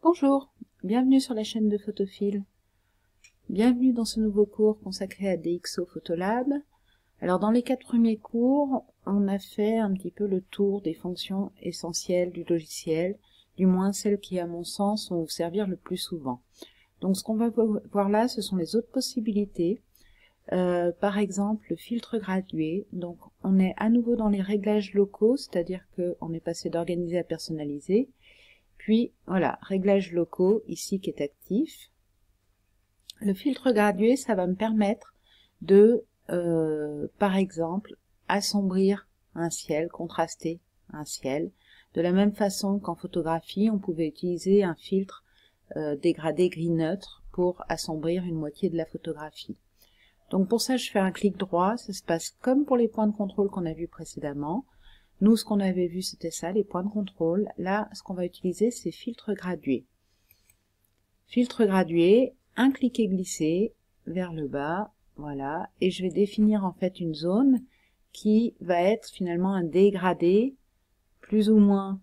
Bonjour, bienvenue sur la chaîne de Photophile. Bienvenue dans ce nouveau cours consacré à DxO Photolab. Alors dans les 4 premiers cours, on a fait un petit peu le tour des fonctions essentielles du logiciel, du moins celles qui à mon sens vont vous servir le plus souvent. Donc ce qu'on va voir là, ce sont les autres possibilités. Par exemple le filtre gradué. Donc on est à nouveau dans les réglages locaux, c'est-à-dire qu'on est passé d'organiser à personnaliser. Puis voilà, réglages locaux ici qui est actif. Le filtre gradué, ça va me permettre de, par exemple, assombrir un ciel, contraster un ciel. De la même façon qu'en photographie, on pouvait utiliser un filtre dégradé gris neutre pour assombrir une moitié de la photographie. Donc pour ça, je fais un clic droit. Ça se passe comme pour les points de contrôle qu'on a vus précédemment. Nous, ce qu'on avait vu, c'était ça, les points de contrôle. Là, ce qu'on va utiliser, c'est filtre gradué. Filtre gradué, un clic et glisser vers le bas, voilà. Et je vais définir en fait une zone qui va être finalement un dégradé plus ou moins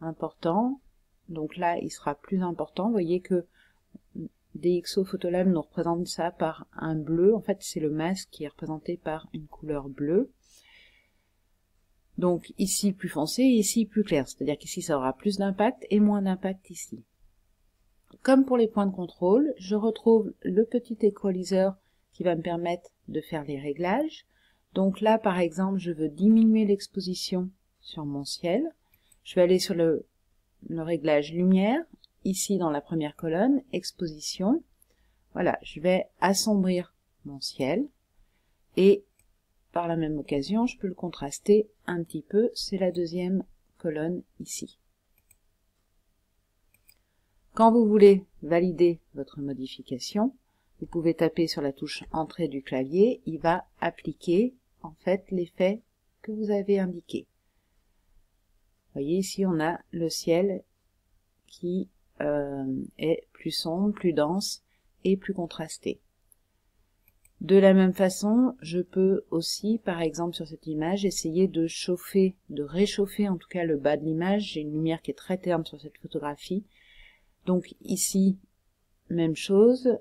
important. Donc là, il sera plus important. Vous voyez que DxO Photolab nous représente ça par un bleu. En fait, c'est le masque qui est représenté par une couleur bleue. Donc ici plus foncé et ici plus clair, c'est-à-dire qu'ici ça aura plus d'impact et moins d'impact ici. Comme pour les points de contrôle, je retrouve le petit equalizer qui va me permettre de faire les réglages. Donc là par exemple je veux diminuer l'exposition sur mon ciel. Je vais aller sur le réglage lumière, ici dans la première colonne, exposition. Voilà, je vais assombrir mon ciel et par la même occasion, je peux le contraster un petit peu, c'est la deuxième colonne ici. Quand vous voulez valider votre modification, vous pouvez taper sur la touche Entrée du clavier, il va appliquer en fait l'effet que vous avez indiqué. Vous voyez ici on a le ciel qui est plus sombre, plus dense et plus contrasté. De la même façon, je peux aussi, par exemple sur cette image, essayer de chauffer, de réchauffer en tout cas le bas de l'image. J'ai une lumière qui est très terne sur cette photographie. Donc ici, même chose.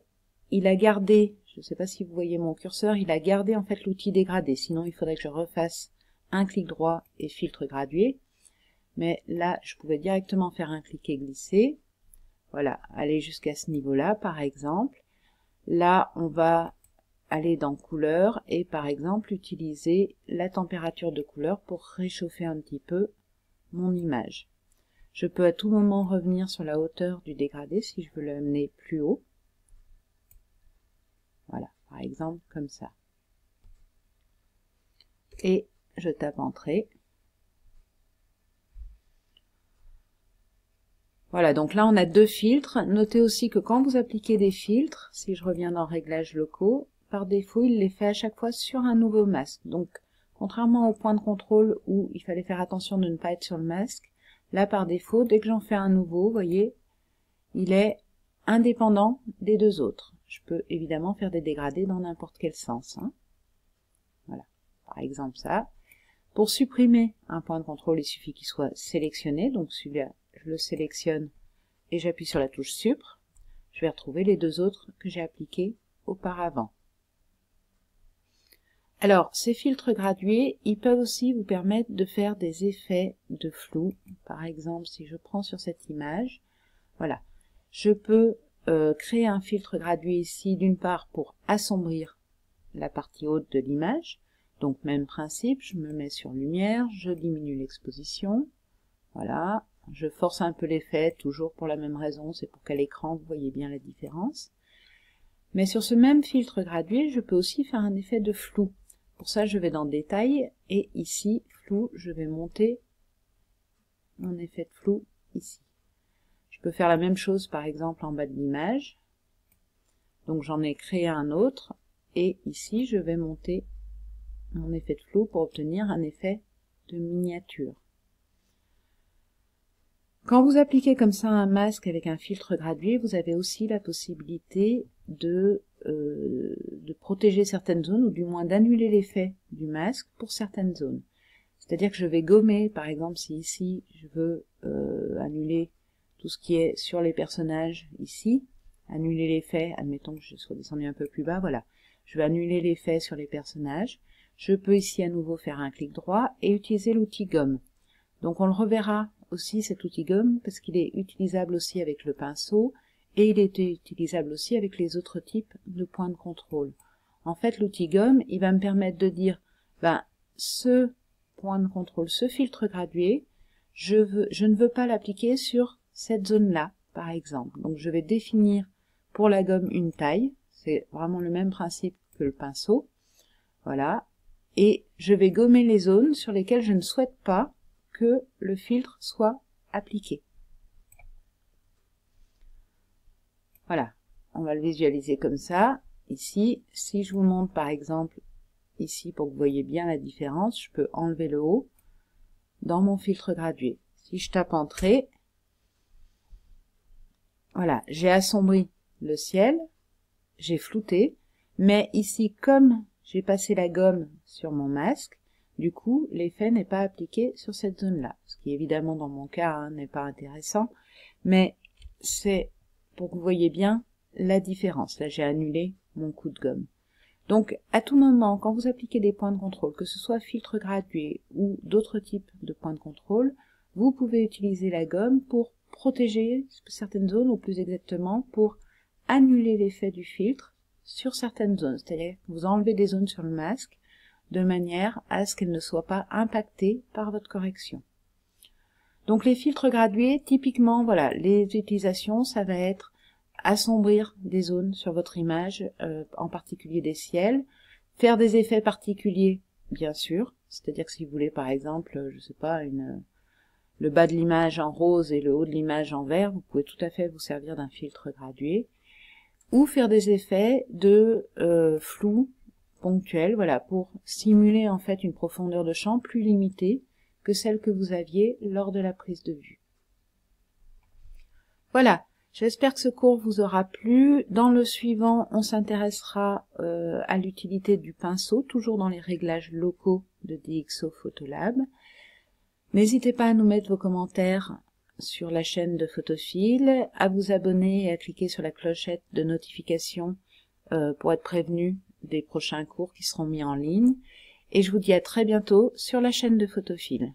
Il a gardé, je ne sais pas si vous voyez mon curseur, il a gardé en fait l'outil dégradé. Sinon, il faudrait que je refasse un clic droit et filtre gradué. Mais là, je pouvais directement faire un clic et glisser. Voilà, aller jusqu'à ce niveau-là, par exemple. Là, on va aller dans couleur et par exemple utiliser la température de couleur pour réchauffer un petit peu mon image. Je peux à tout moment revenir sur la hauteur du dégradé si je veux l'amener plus haut. Voilà, par exemple comme ça. Et je tape Entrée. Voilà, donc là on a deux filtres. Notez aussi que quand vous appliquez des filtres, si je reviens dans Réglages locaux, par défaut, il les fait à chaque fois sur un nouveau masque. Donc, contrairement au point de contrôle où il fallait faire attention de ne pas être sur le masque, là, par défaut, dès que j'en fais un nouveau, vous voyez, il est indépendant des deux autres. Je peux évidemment faire des dégradés dans n'importe quel sens. Hein. Voilà, par exemple ça. Pour supprimer un point de contrôle, il suffit qu'il soit sélectionné. Donc celui-là, je le sélectionne et j'appuie sur la touche Supr. Je vais retrouver les deux autres que j'ai appliqués auparavant. Alors, ces filtres gradués, ils peuvent aussi vous permettre de faire des effets de flou. Par exemple, si je prends sur cette image, voilà, je peux créer un filtre gradué ici, d'une part pour assombrir la partie haute de l'image. Donc, même principe, je me mets sur lumière, je diminue l'exposition. Voilà, je force un peu l'effet, toujours pour la même raison, c'est pour qu'à l'écran, vous voyez bien la différence. Mais sur ce même filtre gradué, je peux aussi faire un effet de flou. Pour ça, je vais dans Détail, et ici, flou, je vais monter mon effet de flou ici. Je peux faire la même chose, par exemple, en bas de l'image. Donc, j'en ai créé un autre, et ici, je vais monter mon effet de flou pour obtenir un effet de miniature. Quand vous appliquez comme ça un masque avec un filtre gradué, vous avez aussi la possibilité de protéger certaines zones, ou du moins d'annuler l'effet du masque pour certaines zones. C'est-à-dire que je vais gommer, par exemple, si ici je veux annuler tout ce qui est sur les personnages ici, annuler l'effet, admettons que je sois descendu un peu plus bas, voilà. Je vais annuler l'effet sur les personnages. Je peux ici à nouveau faire un clic droit et utiliser l'outil gomme. Donc on le reverra aussi cet outil gomme parce qu'il est utilisable aussi avec le pinceau et il est utilisable aussi avec les autres types de points de contrôle. En fait l'outil gomme il va me permettre de dire ben, ce point de contrôle, ce filtre gradué, je ne veux pas l'appliquer sur cette zone là par exemple. Donc je vais définir pour la gomme une taille, c'est vraiment le même principe que le pinceau, voilà, et je vais gommer les zones sur lesquelles je ne souhaite pas que le filtre soit appliqué. Voilà, on va le visualiser comme ça. Ici, si je vous montre par exemple ici pour que vous voyez bien la différence, je peux enlever le haut dans mon filtre gradué. Si je tape Entrée, voilà, j'ai assombri le ciel, j'ai flouté, mais ici comme j'ai passé la gomme sur mon masque, du coup, l'effet n'est pas appliqué sur cette zone-là, ce qui évidemment dans mon cas hein, n'est pas intéressant, mais c'est pour que vous voyez bien la différence. Là, j'ai annulé mon coup de gomme. Donc, à tout moment, quand vous appliquez des points de contrôle, que ce soit filtre gradué ou d'autres types de points de contrôle, vous pouvez utiliser la gomme pour protéger certaines zones, ou plus exactement, pour annuler l'effet du filtre sur certaines zones. C'est-à-dire que vous enlevez des zones sur le masque, de manière à ce qu'elle ne soit pas impactée par votre correction. Donc les filtres gradués, typiquement, voilà, les utilisations, ça va être assombrir des zones sur votre image, en particulier des ciels, faire des effets particuliers, bien sûr, c'est-à-dire que si vous voulez par exemple, je sais pas, le bas de l'image en rose et le haut de l'image en vert, vous pouvez tout à fait vous servir d'un filtre gradué, ou faire des effets de flou, ponctuel, voilà, pour simuler en fait une profondeur de champ plus limitée que celle que vous aviez lors de la prise de vue. Voilà, j'espère que ce cours vous aura plu. Dans le suivant, on s'intéressera à l'utilité du pinceau, toujours dans les réglages locaux de DxO Photolab. N'hésitez pas à nous mettre vos commentaires sur la chaîne de Photophile, à vous abonner et à cliquer sur la clochette de notification pour être prévenu des prochains cours qui seront mis en ligne. Et je vous dis à très bientôt sur la chaîne de Photophile.